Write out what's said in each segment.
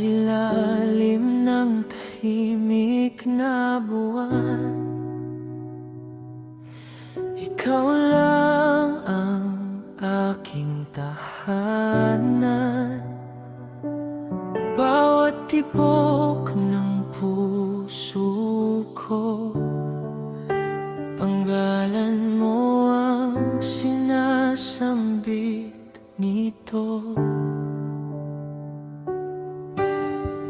ilalim ng tahimik na buwan, ikaw lang ang aking tahanan. Bawat tibok ng puso ko, panggalan mo ang sinasambit nito.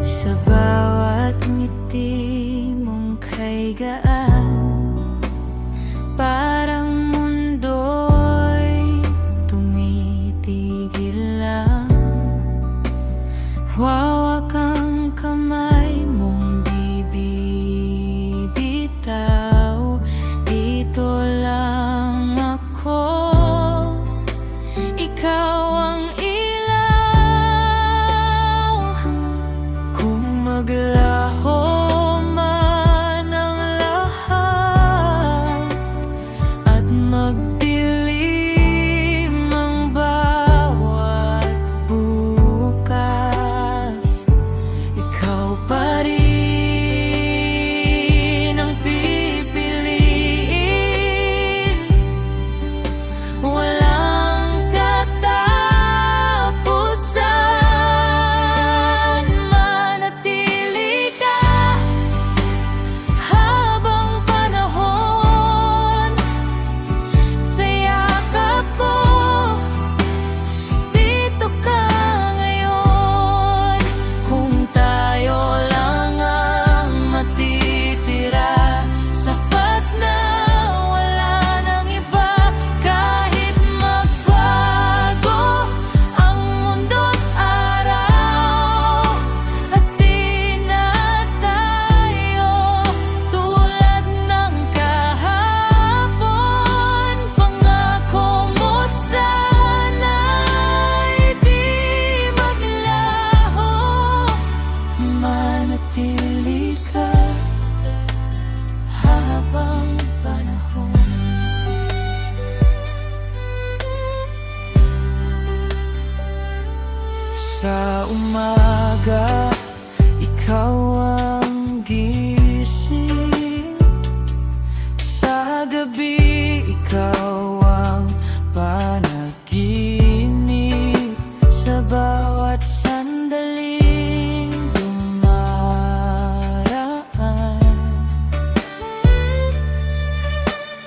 Sa bawat ngiti mong kay gaan, parang mundo'y tumitigil lang. Hawak ang kamay mong di bibitaw. Dito lang ako, ikaw ang ilaw. Kung maglaho man ang lahat at magdilim ang bawat bukas, ikaw pa rin ang pipiliin. Walang katapusan, manatili ka habang panahon. Sa yakap ko, dito ka ngayon. Kung tayo lang ang matitira, sapat na, wala nang iba. Kahit magbago ang mundo't araw, at di na tayo tulad ng kahapon. Pangako mo sana'y di maglaho, manatili ka habang panahon. Sa umaga, ikaw ang gising. Sa gabi, ikaw ang panaginip. Sa bawat sandaling dumaraan,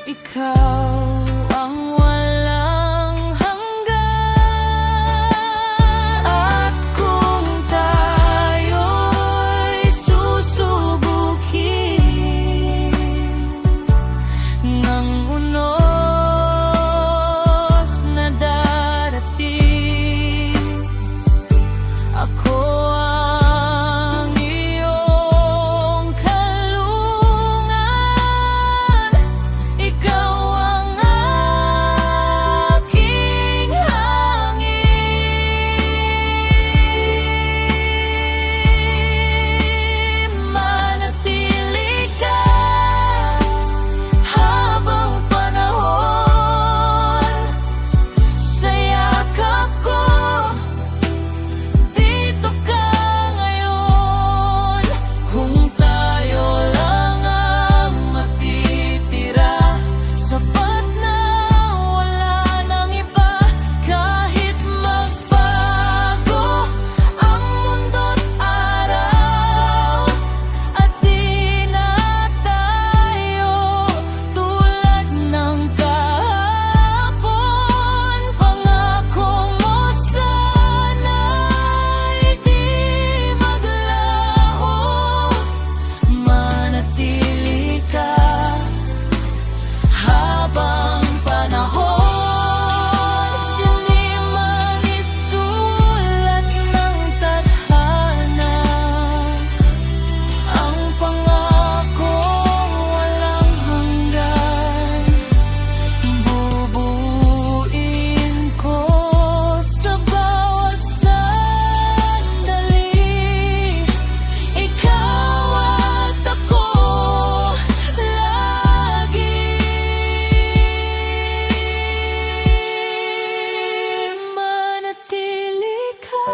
ikaw ang walang hanggan. At kung tayo'y susubukin ng unos na darating, ako ang iyong kalungan. Ikaw ang aking hangin. Manatili ka habang panahon. Sa yakap ko, dito ka ngayon. Kung tayo lang ang matitira, sapat na, wala nang iba. Kahit magbago ang mundo't araw, at di na tayo tulad ng kahapon. Pangako mo sana'y di maglaho, manatili ka habang panahon. Hindi man isulat ng tadhana ang pangakong walang hanggan. Bubuuin ko sa bawat sandali, ikaw at ako lagi. Manatili ka